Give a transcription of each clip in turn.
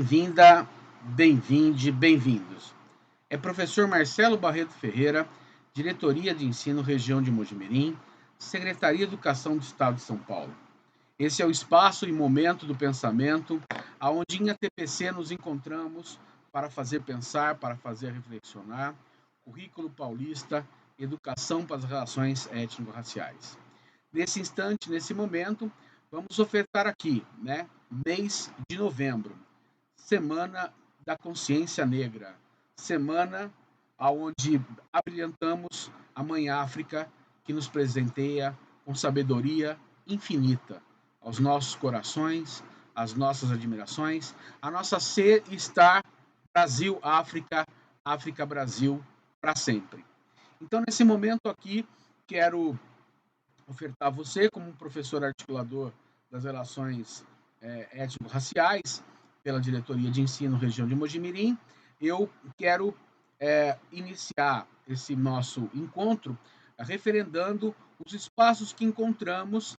Bem-vinda, bem-vinde, bem-vindos. É professor Marcelo Barreto Ferreira, Diretoria de Ensino Região de Mojimirim, Secretaria de Educação do Estado de São Paulo. Esse é o espaço e momento do pensamento, aonde em ATPC nos encontramos para fazer pensar, para fazer reflexionar, currículo paulista, educação para as relações étnico-raciais. Nesse instante, nesse momento, vamos ofertar aqui, mês de novembro, Semana da Consciência Negra, semana aonde abrilhantamos a Mãe África, que nos presenteia com sabedoria infinita aos nossos corações, às nossas admirações, a nossa ser e estar Brasil, África, África, Brasil, para sempre. Então, nesse momento aqui, quero ofertar a você, como um professor articulador das relações étnico-raciais, pela Diretoria de Ensino Região de Mojimirim, eu quero iniciar esse nosso encontro referendando os espaços que encontramos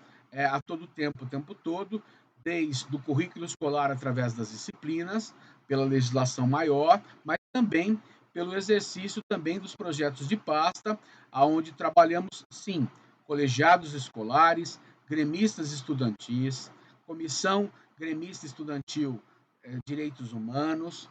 a todo tempo, o tempo todo, desde o currículo escolar através das disciplinas, pela legislação maior, mas também pelo exercício também dos projetos de pasta, aonde trabalhamos, sim, colegiados escolares, gremistas estudantis, comissão gremista estudantil direitos humanos,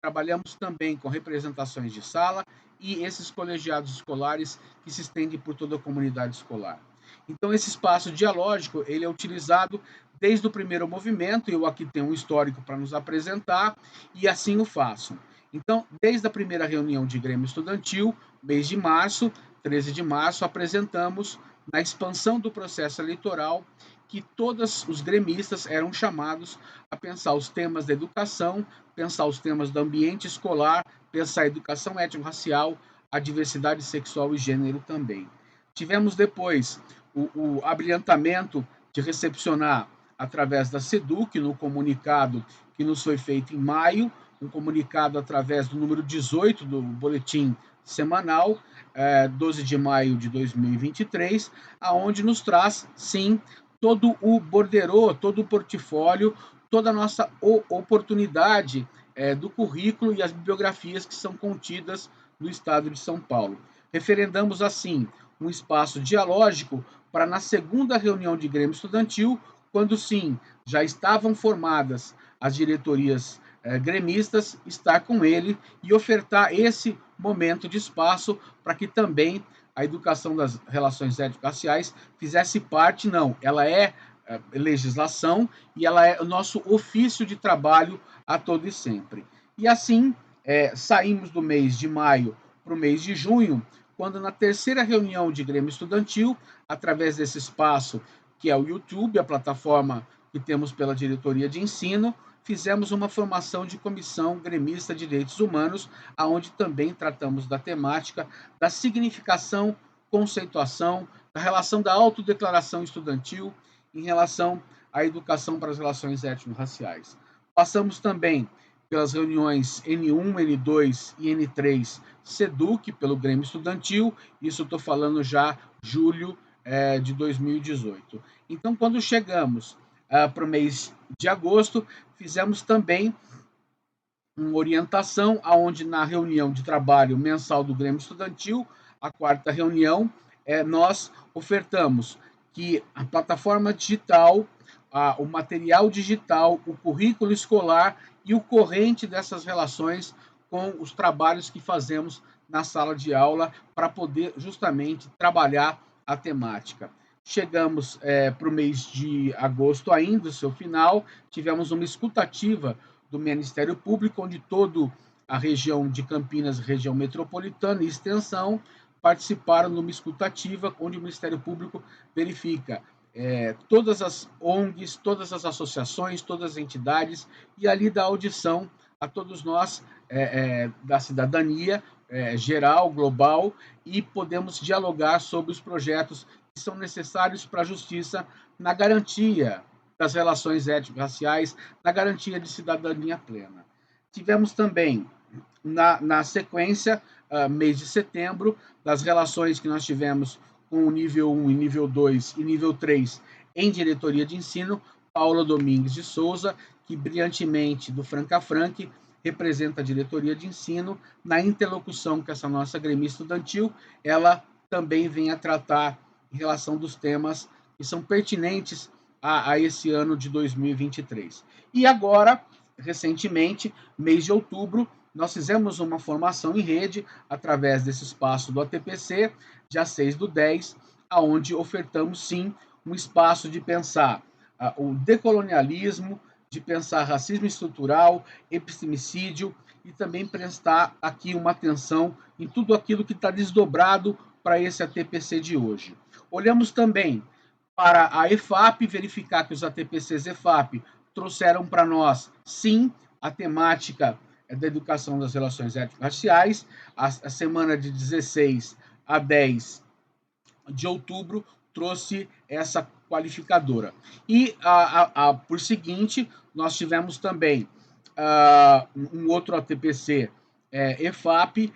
trabalhamos também com representações de sala e esses colegiados escolares que se estendem por toda a comunidade escolar. Então, esse espaço dialógico ele é utilizado desde o primeiro movimento, eu aqui tenho um histórico para nos apresentar, e assim o faço. Então, desde a primeira reunião de Grêmio Estudantil, mês de março, 13 de março, apresentamos, na expansão do processo eleitoral, que todos os gremistas eram chamados a pensar os temas da educação, pensar os temas do ambiente escolar, pensar a educação étnico-racial, a diversidade sexual e gênero também. Tivemos depois o abrilhantamento de recepcionar, através da SEDUC, no comunicado que nos foi feito em maio, um comunicado através do número 18 do boletim semanal, 12 de maio de 2023, aonde nos traz, sim, todo o borderô, todo o portfólio, toda a nossa oportunidade do currículo e as bibliografias que são contidas no estado de São Paulo. Referendamos, assim, um espaço dialógico para, na segunda reunião de Grêmio Estudantil, quando, sim, já estavam formadas as diretorias gremistas, estar com ele e ofertar esse momento de espaço para que também a educação das relações étnico-raciais fizesse parte, não, ela é legislação e ela é o nosso ofício de trabalho a todo e sempre. E assim, saímos do mês de maio para o mês de junho, quando na terceira reunião de Grêmio Estudantil, através desse espaço que é o YouTube, a plataforma que temos pela Diretoria de Ensino, fizemos uma formação de comissão gremista de direitos humanos, aonde também tratamos da temática da significação, conceituação, da relação da autodeclaração estudantil em relação à educação para as relações étnico-raciais. Passamos também pelas reuniões N1, N2 e N3 SEDUC, pelo Grêmio Estudantil, isso estou falando já julho de 2018. Então, quando chegamos para o mês de agosto, fizemos também uma orientação, onde na reunião de trabalho mensal do Grêmio Estudantil, a quarta reunião, nós ofertamos que a plataforma digital, o material digital, o currículo escolar e o corrente dessas relações com os trabalhos que fazemos na sala de aula para poder justamente trabalhar a temática. Chegamos para o mês de agosto ainda, o seu final, tivemos uma escutativa do Ministério Público, onde toda a região de Campinas, região metropolitana e extensão, participaram numa escutativa, onde o Ministério Público verifica todas as ONGs, todas as associações, todas as entidades, e ali dá audição a todos nós da cidadania geral, global, e podemos dialogar sobre os projetos que são necessários para a justiça na garantia das relações étnico-raciais, na garantia de cidadania plena. Tivemos também, na sequência, mês de setembro, das relações que nós tivemos com o nível 1 e nível 2 e nível 3 em diretoria de ensino, Paula Domingues de Souza, que brilhantemente, do Franca Franque, representa a diretoria de ensino, na interlocução com essa nossa gremia estudantil, ela também vem a tratar em relação dos temas que são pertinentes a esse ano de 2023. E agora, recentemente, mês de outubro, nós fizemos uma formação em rede através desse espaço do ATPC, dia 6/10, aonde ofertamos, sim, um espaço de pensar o decolonialismo, de pensar racismo estrutural, epistemicídio e também prestar aqui uma atenção em tudo aquilo que está desdobrado para esse ATPC de hoje. Olhamos também para a EFAP, verificar que os ATPCs EFAP trouxeram para nós, sim, a temática da educação das relações étnico-raciais, a semana de 16 a 10 de outubro trouxe essa qualificadora. E, por seguinte, nós tivemos também um outro ATPC EFAP,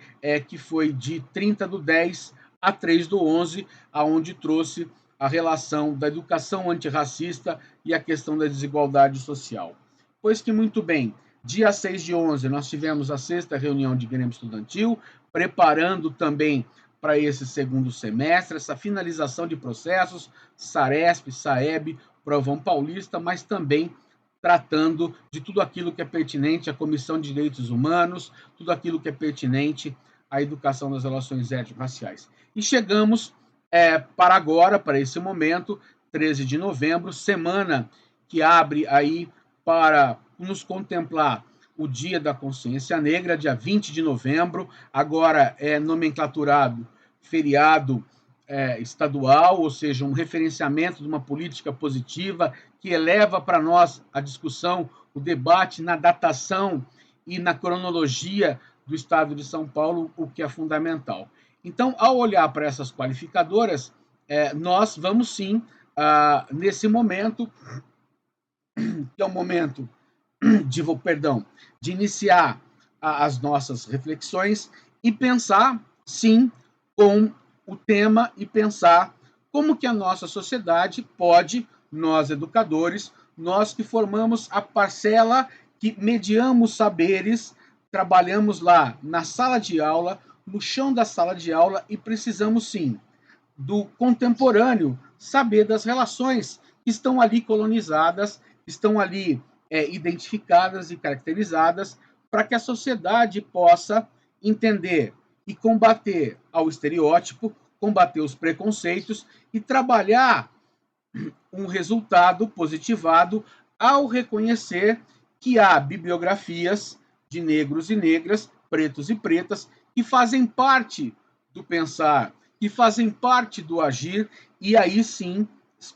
que foi de 30/10 a 3/11, aonde trouxe a relação da educação antirracista e a questão da desigualdade social. Pois que, muito bem, dia 6/11, nós tivemos a 6ª reunião de Grêmio Estudantil, preparando também para esse segundo semestre, essa finalização de processos, Saresp, Saeb, Provão Paulista, mas também tratando de tudo aquilo que é pertinente à Comissão de Direitos Humanos, tudo aquilo que é pertinente à educação das relações étnico-raciais. E chegamos para agora, para esse momento, 13 de novembro, semana que abre aí para nos contemplar o Dia da Consciência Negra, dia 20 de novembro, agora é nomenclaturado feriado estadual, ou seja, um referenciamento de uma política positiva que eleva para nós a discussão, o debate na datação e na cronologia do Estado de São Paulo, o que é fundamental. Então, ao olhar para essas qualificadoras, nós vamos sim, nesse momento, que é o momento de iniciar as nossas reflexões e pensar, sim, com o tema e pensar como que a nossa sociedade pode, nós educadores, nós que formamos a parcela, que mediamos saberes, trabalhamos lá na sala de aula, no chão da sala de aula e precisamos, sim, do contemporâneo saber das relações que estão ali colonizadas, estão ali identificadas e caracterizadas para que a sociedade possa entender e combater ao estereótipo, combater os preconceitos e trabalhar um resultado positivado ao reconhecer que há bibliografias de negros e negras, pretos e pretas, que fazem parte do pensar, que fazem parte do agir, e aí sim,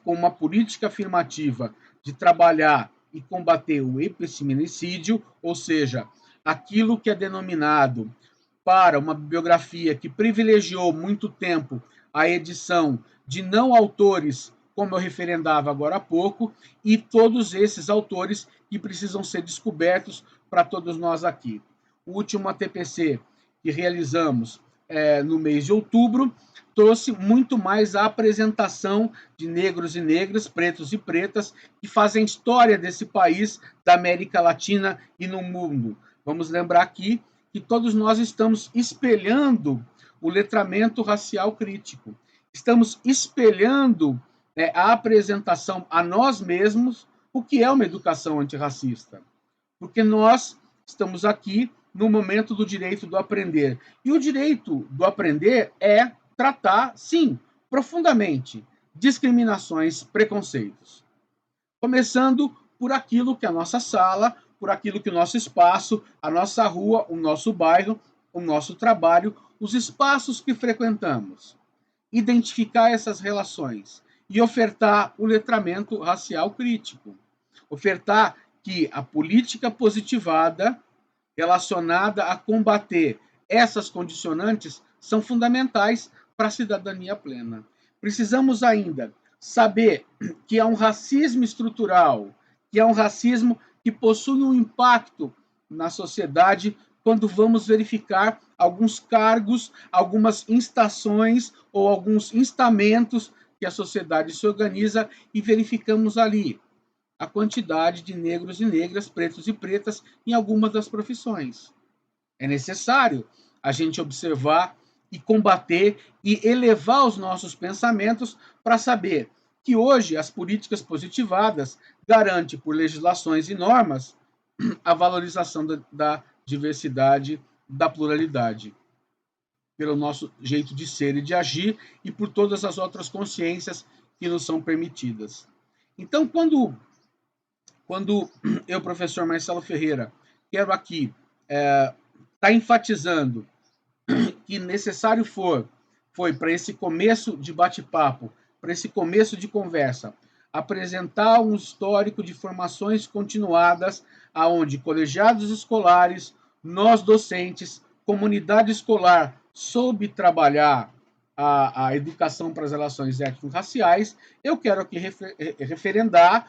com uma política afirmativa de trabalhar e combater o epistemicídio, ou seja, aquilo que é denominado para uma bibliografia que privilegiou muito tempo a edição de não autores, como eu referendava agora há pouco, e todos esses autores que precisam ser descobertos para todos nós aqui. O último ATPC que realizamos no mês de outubro trouxe muito mais a apresentação de negros e negras, pretos e pretas, que fazem história desse país, da América Latina e no mundo. Vamos lembrar aqui que todos nós estamos espelhando o letramento racial crítico. Estamos espelhando a apresentação a nós mesmos o que é uma educação antirracista. Porque nós estamos aqui no momento do direito do aprender. E o direito do aprender é tratar, sim, profundamente, discriminações, preconceitos. Começando por aquilo que a nossa sala, por aquilo que o nosso espaço, a nossa rua, o nosso bairro, o nosso trabalho, os espaços que frequentamos. Identificar essas relações e ofertar o letramento racial crítico. Ofertar que a política positivada relacionada a combater essas condicionantes são fundamentais para a cidadania plena. Precisamos ainda saber que há um racismo estrutural, que é um racismo que possui um impacto na sociedade quando vamos verificar alguns cargos, algumas instações ou alguns instamentos que a sociedade se organiza e verificamos ali a quantidade de negros e negras, pretos e pretas em algumas das profissões. É necessário a gente observar e combater e elevar os nossos pensamentos para saber que hoje as políticas positivadas garantem, por legislações e normas, a valorização da diversidade, da pluralidade, pelo nosso jeito de ser e de agir e por todas as outras consciências que nos são permitidas. Então, quando eu, professor Marcelo Ferreira, quero aqui tá enfatizando que necessário foi para esse começo de bate-papo, para esse começo de conversa, apresentar um histórico de formações continuadas, aonde colegiados escolares, nós docentes, comunidade escolar soube trabalhar a educação para as relações étnico-raciais. Eu quero aqui referendar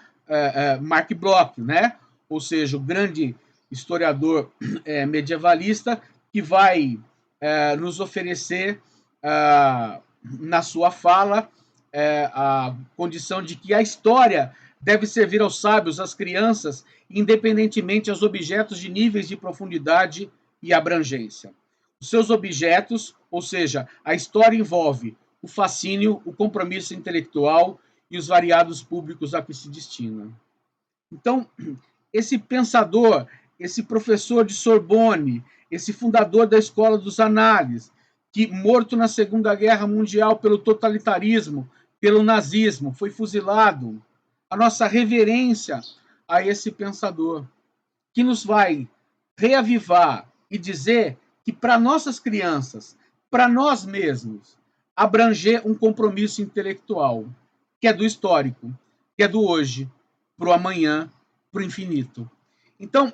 Mark Bloch, né? Ou seja, o grande historiador medievalista que vai nos oferecer, na sua fala, a condição de que a história deve servir aos sábios, às crianças, independentemente aos objetos de níveis de profundidade e abrangência. Os seus objetos, ou seja, a história envolve o fascínio, o compromisso intelectual e os variados públicos a que se destina. Então, esse pensador, esse professor de Sorbonne, esse fundador da Escola dos Análises, que, morto na Segunda Guerra Mundial pelo totalitarismo, pelo nazismo, foi fuzilado. A nossa reverência a esse pensador, que nos vai reavivar e dizer que para nossas crianças, para nós mesmos, abranger um compromisso intelectual, que é do histórico, que é do hoje, para o amanhã, para o infinito. Então,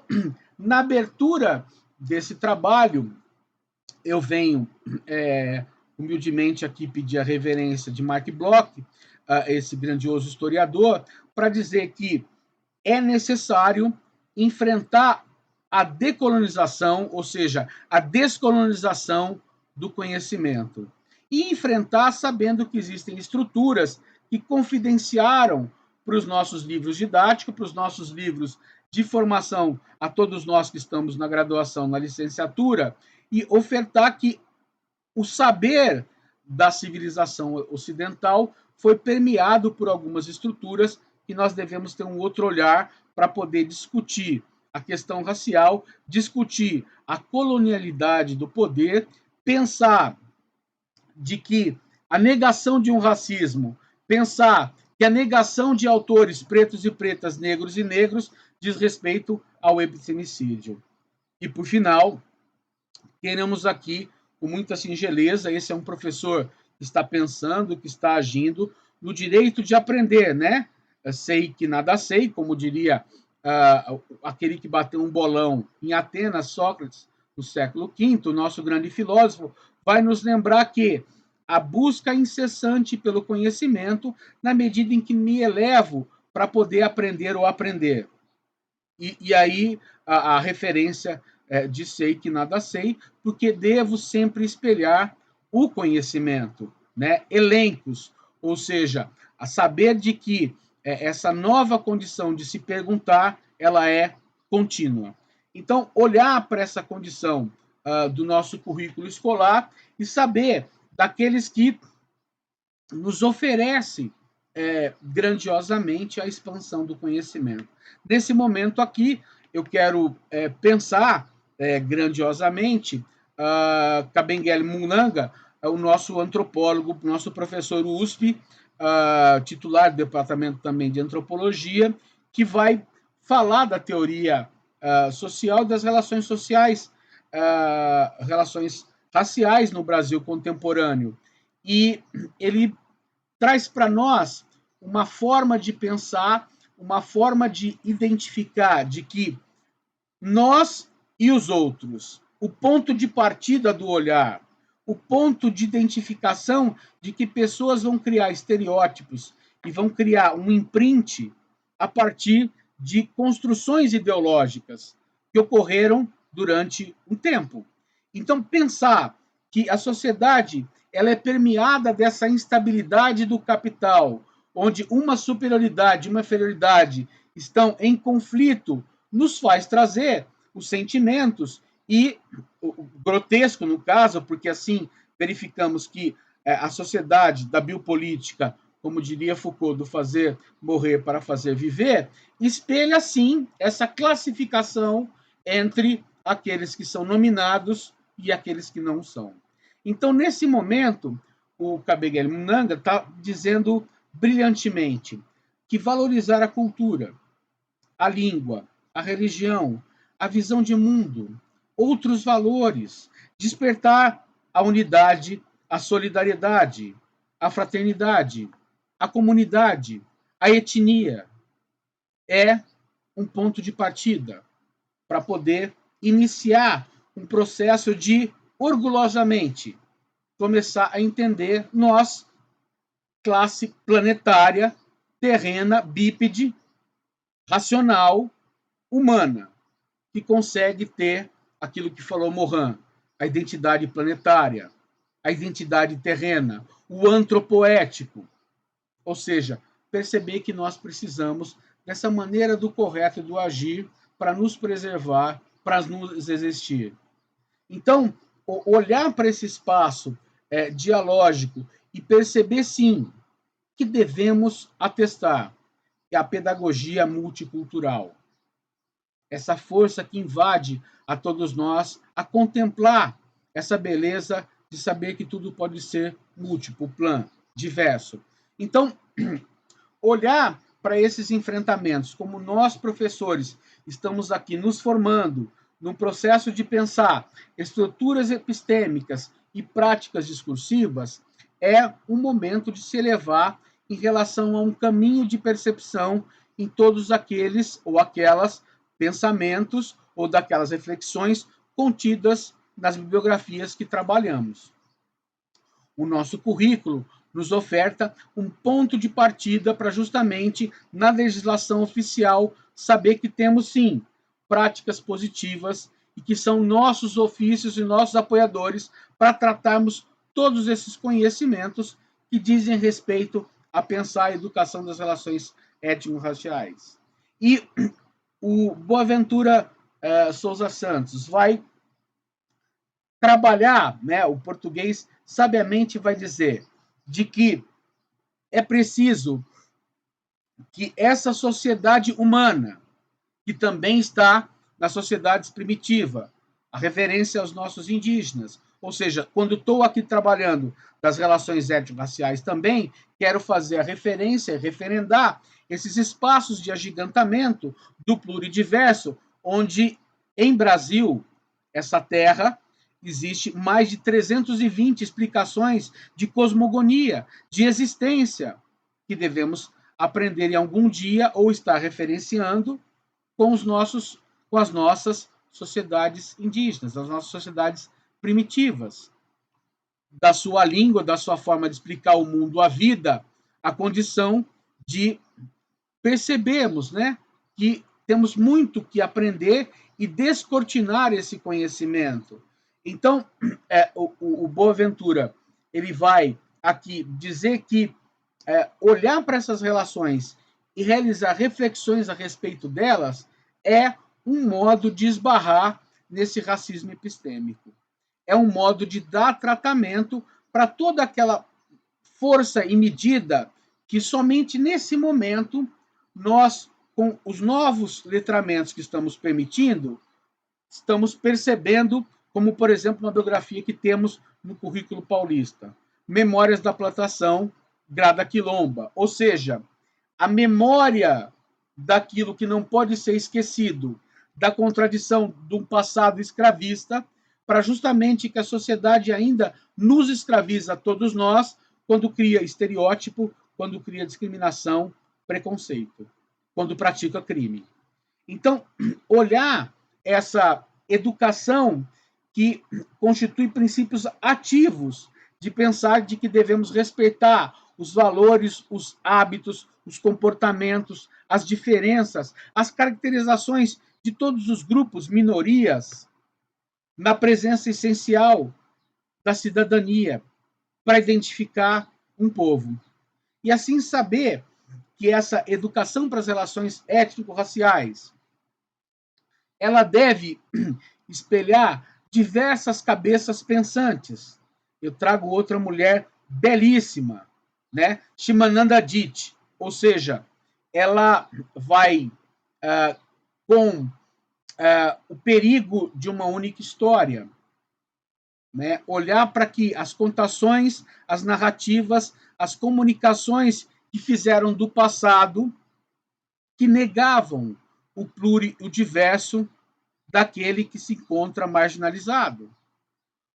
na abertura desse trabalho, eu venho humildemente aqui pedir a reverência de Mark Bloch, esse grandioso historiador, para dizer que é necessário enfrentar a decolonização, ou seja, a descolonização do conhecimento. E enfrentar sabendo que existem estruturas que confidenciaram para os nossos livros didáticos, para os nossos livros de formação a todos nós que estamos na graduação, na licenciatura, e ofertar que o saber da civilização ocidental foi permeado por algumas estruturas que nós devemos ter um outro olhar para poder discutir a questão racial, discutir a colonialidade do poder, pensar de que a negação de um racismo, pensar que a negação de autores pretos e pretas, negros e negros, diz respeito ao epitemicídio. E, por final, queremos aqui, com muita singeleza, esse é um professor que está pensando, que está agindo no direito de aprender, né? Sei que nada sei, como diria aquele que bateu um bolão em Atenas, Sócrates, no século V, o nosso grande filósofo, vai nos lembrar que a busca incessante pelo conhecimento, na medida em que me elevo para poder aprender ou aprender. E aí a referência de sei que nada sei, porque devo sempre espelhar o conhecimento, né? Elencos, ou seja, a saber de que essa nova condição de se perguntar, ela é contínua. Então, olhar para essa condição do nosso currículo escolar e saber daqueles que nos oferecem grandiosamente a expansão do conhecimento. Nesse momento aqui, eu quero pensar grandiosamente Kabengele Munanga, o nosso antropólogo, nosso professor USP, titular do departamento também de antropologia, que vai falar da teoria social das relações sociais, relações raciais no Brasil contemporâneo. E ele traz para nós uma forma de pensar, uma forma de identificar de que nós e os outros, o ponto de partida do olhar, o ponto de identificação de que pessoas vão criar estereótipos e vão criar um imprint a partir de construções ideológicas que ocorreram durante um tempo. Então, pensar que a sociedade ela é permeada dessa instabilidade do capital, onde uma superioridade, uma inferioridade estão em conflito, nos faz trazer os sentimentos e o grotesco, no caso, porque assim verificamos que a sociedade da biopolítica, como diria Foucault, do fazer morrer para fazer viver, espelha, sim, essa classificação entre aqueles que são nominados e aqueles que não são. Então, nesse momento, o Kabengele Munanga está dizendo brilhantemente que valorizar a cultura, a língua, a religião, a visão de mundo, outros valores, despertar a unidade, a solidariedade, a fraternidade, a comunidade, a etnia, é um ponto de partida para poder iniciar um processo de, orgulhosamente, começar a entender nós, classe planetária, terrena, bípede, racional, humana, que consegue ter aquilo que falou Morin, a identidade planetária, a identidade terrena, o antropoético, ou seja, perceber que nós precisamos dessa maneira do correto do agir para nos preservar, para nos existir. Então, olhar para esse espaço dialógico e perceber, sim, que devemos atestar que a pedagogia multicultural, essa força que invade a todos nós, a contemplar essa beleza de saber que tudo pode ser múltiplo, plan, diverso. Então, olhar para esses enfrentamentos, como nós, professores, estamos aqui nos formando num processo de pensar estruturas epistêmicas e práticas discursivas, é um momento de se elevar em relação a um caminho de percepção em todos aqueles ou aquelas pensamentos ou daquelas reflexões contidas nas bibliografias que trabalhamos. O nosso currículo nos oferta um ponto de partida para justamente na legislação oficial saber que temos sim práticas positivas e que são nossos ofícios e nossos apoiadores para tratarmos todos esses conhecimentos que dizem respeito a pensar a educação das relações étnico-raciais. E o Boaventura Souza Santos vai trabalhar, né, o português sabiamente vai dizer de que é preciso que essa sociedade humana, que também está nas sociedades primitivas, a referência aos nossos indígenas, ou seja, quando estou aqui trabalhando das relações étnico-raciais também, quero fazer a referência, referendar esses espaços de agigantamento do pluridiverso, onde em Brasil, essa terra, existe mais de 320 explicações de cosmogonia, de existência, que devemos aprender em algum dia ou estar referenciando com as nossas sociedades indígenas, as nossas sociedades primitivas, da sua língua, da sua forma de explicar o mundo, a vida, a condição de percebermos, né, que temos muito que aprender e descortinar esse conhecimento. Então, o Boaventura ele vai aqui dizer que olhar para essas relações e realizar reflexões a respeito delas é um modo de esbarrar nesse racismo epistêmico. É um modo de dar tratamento para toda aquela força e medida que somente nesse momento nós, com os novos letramentos que estamos permitindo, estamos percebendo, como, por exemplo, uma biografia que temos no currículo paulista, Memórias da Plantação, Grada Quilomba, ou seja, a memória daquilo que não pode ser esquecido, da contradição de um passado escravista, para justamente que a sociedade ainda nos escraviza a todos nós quando cria estereótipo, quando cria discriminação, preconceito, quando pratica crime. Então, olhar essa educação que constitui princípios ativos de pensar de que devemos respeitar os valores, os hábitos, os comportamentos, as diferenças, as caracterizações de todos os grupos, minorias, na presença essencial da cidadania para identificar um povo. E assim saber que essa educação para as relações étnico-raciais, ela deve espelhar diversas cabeças pensantes. Eu trago outra mulher belíssima, né? Shimananda Adichie, ou seja, ela vai com o perigo de uma única história, né? Olhar para que as contações, as narrativas, as comunicações que fizeram do passado, que negavam o o diverso daquele que se encontra marginalizado.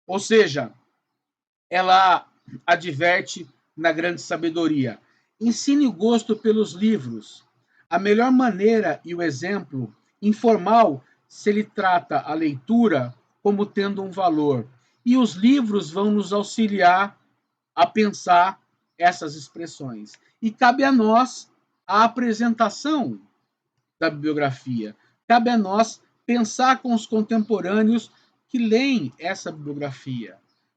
Ou seja, ela adverte na grande sabedoria: ensine o gosto pelos livros. A melhor maneira e o exemplo informal se ele trata a leitura como tendo um valor. E os livros vão nos auxiliar a pensar essas expressões. E cabe a nós a apresentação da bibliografia. Cabe a nós pensar com os contemporâneos que leem essa bibliografia.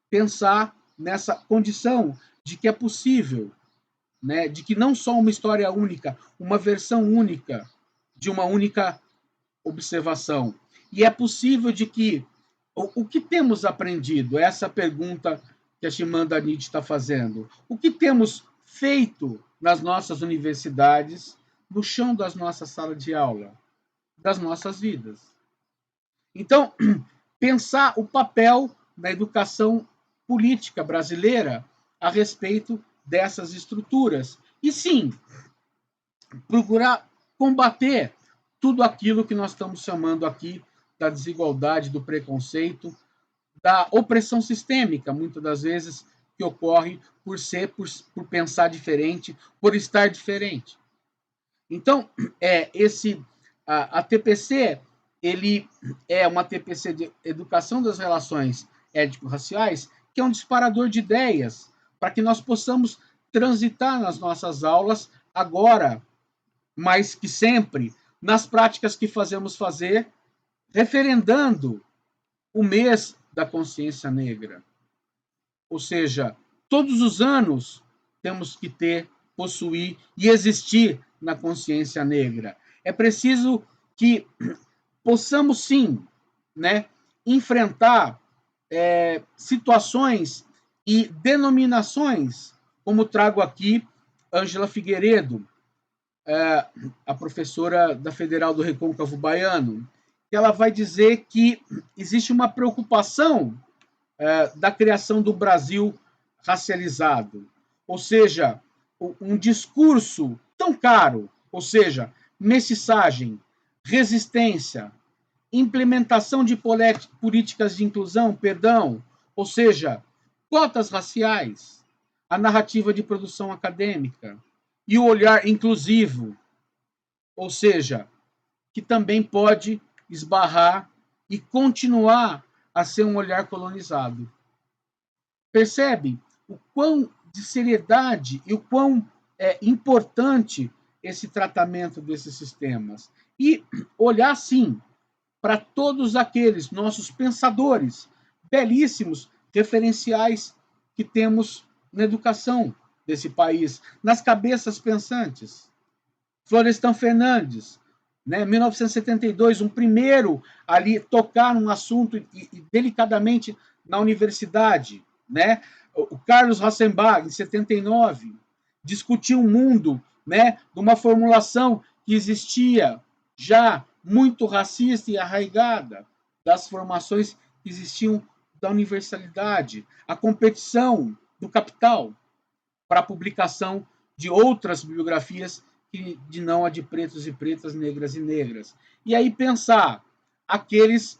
Pensar nessa condição de que é possível, né, de que não só uma história única, uma versão única de uma única observação. E é possível de que o que temos aprendido? Essa pergunta que a Chimamanda Adichie está fazendo. O que temos feito nas nossas universidades, no chão das nossas salas de aula, das nossas vidas? Então, pensar o papel da educação política brasileira a respeito dessas estruturas. E sim, procurar combater tudo aquilo que nós estamos chamando aqui da desigualdade, do preconceito, da opressão sistêmica, muitas das vezes, que ocorre por pensar diferente, por estar diferente. Então, a TPC, ele é uma TPC de educação das relações étnico-raciais, que é um disparador de ideias, para que nós possamos transitar nas nossas aulas agora, mais que sempre, nas práticas que fazemos fazer, referendando o mês da consciência negra. Ou seja, todos os anos temos que possuir e existir na consciência negra. É preciso que possamos, sim, né, enfrentar situações e denominações, como trago aqui Ângela Figueiredo, a professora da Federal do Recôncavo Baiano, que ela vai dizer que existe uma preocupação da criação do Brasil racializado, ou seja, um discurso tão caro, ou seja, mestiçagem, resistência, implementação de políticas de inclusão, perdão, ou seja, cotas raciais, a narrativa de produção acadêmica e o olhar inclusivo, ou seja, que também pode esbarrar e continuar a ser um olhar colonizado. Percebe o quão de seriedade e o quão importante esse tratamento desses sistemas? E olhar, sim, para todos aqueles nossos pensadores belíssimos, referenciais que temos na educação desse país, nas cabeças pensantes. Florestan Fernandes, né, 1972, um primeiro ali tocar num assunto e delicadamente na universidade, né? O Carlos Rassenbach, em 79, discutiu um mundo, né, de uma formulação que existia já muito racista e arraigada das formações que existiam da universalidade, a competição do capital para a publicação de outras bibliografias de não a de pretos e pretas, negras e negras. E aí pensar aqueles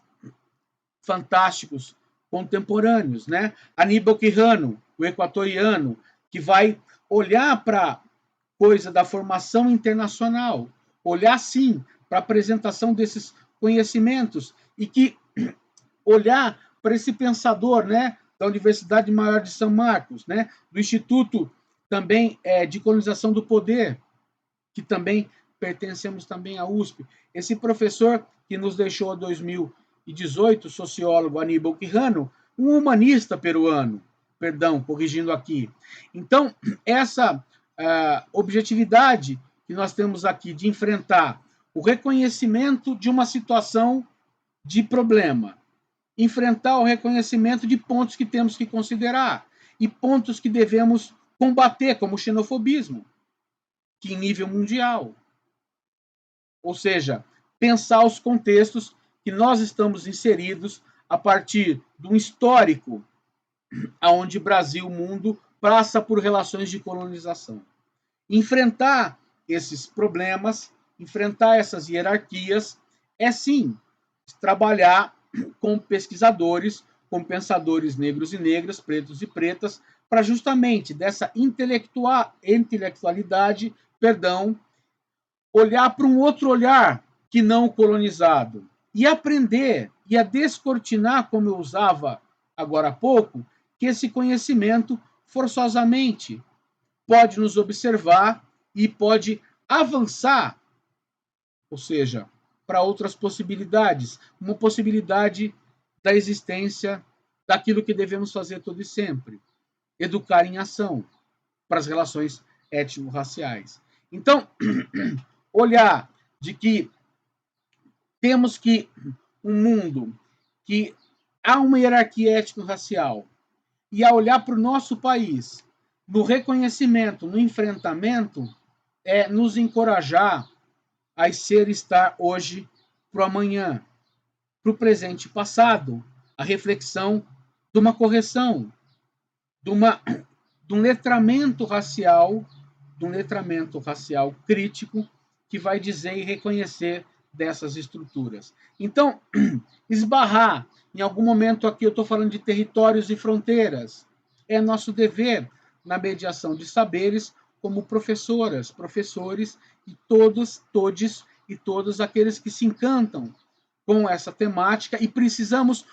fantásticos contemporâneos, né? Aníbal Quijano, o equatoriano, que vai olhar para a coisa da formação internacional, olhar sim para a apresentação desses conhecimentos e que olhar para esse pensador, né, da Universidade Maior de São Marcos, né, do Instituto também de Colonização do Poder, que também pertencemos também à USP. Esse professor que nos deixou em 2018, sociólogo Aníbal Quijano, um humanista peruano, perdão, corrigindo aqui. Então, essa objetividade que nós temos aqui de enfrentar o reconhecimento de uma situação de problema, enfrentar o reconhecimento de pontos que temos que considerar e pontos que devemos combater, como o xenofobismo, que em nível mundial. Ou seja, pensar os contextos que nós estamos inseridos a partir de um histórico onde Brasil e mundo passa por relações de colonização. Enfrentar esses problemas, enfrentar essas hierarquias, é sim trabalhar com pesquisadores, com pensadores negros e negras, pretos e pretas, para justamente dessa intelectualidade, olhar para um outro olhar que não o colonizado e aprender e a descortinar, como eu usava agora há pouco, que esse conhecimento forçosamente pode nos observar e pode avançar, ou seja, para outras possibilidades, uma possibilidade da existência daquilo que devemos fazer todo e sempre, educar em ação para as relações étnico-raciais. Então, olhar de que temos que um mundo que há uma hierarquia étnico-racial e a olhar para o nosso país no reconhecimento, no enfrentamento, é nos encorajar a ser e estar hoje para o amanhã, para o presente e passado, a reflexão de uma correção, de um letramento racial, crítico que vai dizer e reconhecer dessas estruturas. Então, esbarrar, em algum momento aqui eu estou falando de territórios e fronteiras, é nosso dever na mediação de saberes como professoras, professores e todos e todos aqueles que se encantam com essa temática e precisamos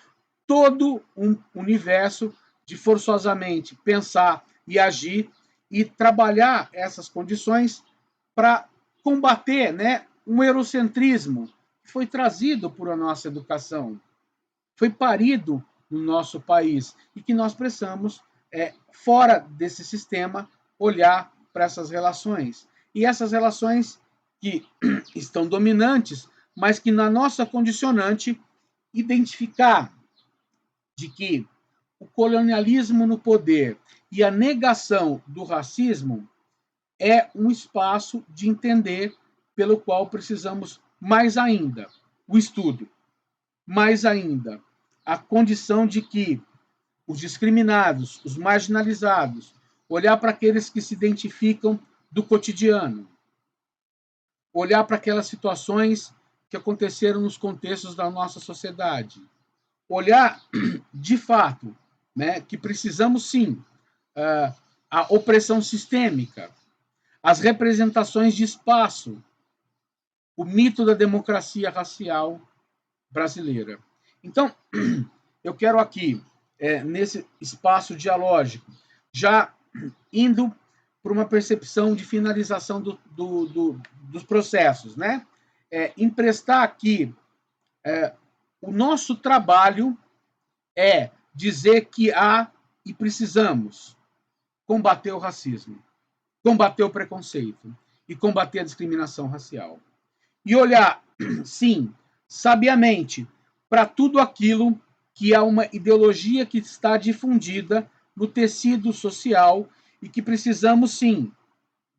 todo um universo de forçosamente pensar e agir e trabalhar essas condições para combater, né, um eurocentrismo que foi trazido por a nossa educação, foi parido no nosso país e que nós precisamos, fora desse sistema, olhar para essas relações. E essas relações que estão dominantes, mas que na nossa condicionante identificar de que o colonialismo no poder e a negação do racismo é um espaço de entender pelo qual precisamos mais ainda o estudo, mais ainda a condição de que os discriminados, os marginalizados, olhar para aqueles que se identificam do cotidiano, olhar para aquelas situações que aconteceram nos contextos da nossa sociedade, olhar de fato, né, que precisamos sim a opressão sistêmica, as representações de espaço, o mito da democracia racial brasileira. Então, eu quero aqui, nesse espaço dialógico, já indo para uma percepção de finalização dos processos, né? Emprestar aqui o nosso trabalho é dizer que há e precisamos combater o racismo, combater o preconceito e combater a discriminação racial. E olhar, sim, sabiamente para tudo aquilo que é uma ideologia que está difundida no tecido social e que precisamos, sim,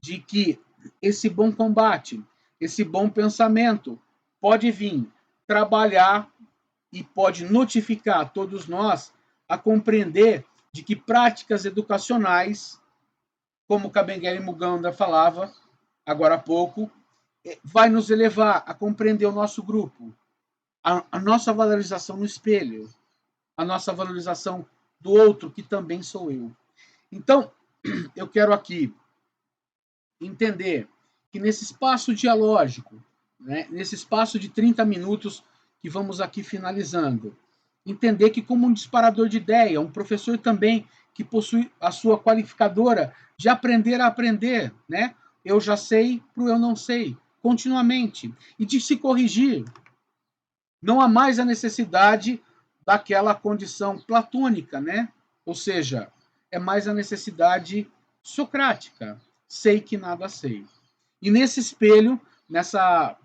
de que esse bom combate, esse bom pensamento pode vir trabalhar e pode notificar a todos nós a compreender de que práticas educacionais, como Kabengele Muganda falava agora há pouco, vai nos elevar a compreender o nosso grupo, a nossa valorização no espelho, a nossa valorização do outro, que também sou eu. Então, eu quero aqui entender que nesse espaço dialógico, né, nesse espaço de 30 minutos que vamos aqui finalizando, entender que como um disparador de ideia, um professor também que possui a sua qualificadora de aprender a aprender, né? Eu já sei para o eu não sei, continuamente, e de se corrigir. Não há mais a necessidade daquela condição platônica, né? Ou seja, é mais a necessidade socrática. Sei que nada sei. E nesse espelho, nessa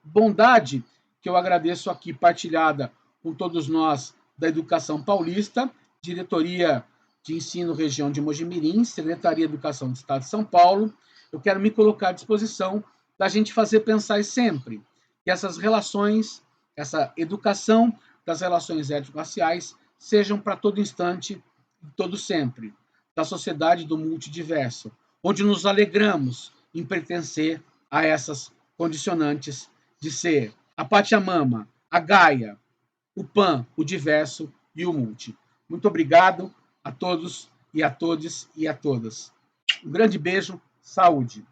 bondade que eu agradeço aqui partilhada com todos nós da Educação Paulista, Diretoria de Ensino Região de Mojimirim, Secretaria de Educação do Estado de São Paulo, eu quero me colocar à disposição da gente fazer pensar sempre que essas relações, essa educação das relações étnico-raciais sejam para todo instante e todo sempre, da sociedade do multidiverso, onde nos alegramos em pertencer a essas condicionantes de ser a Pachamama, a Gaia, o Pan, o diverso e o multi. Muito obrigado a todos e a todes e a todas. Um grande beijo, saúde.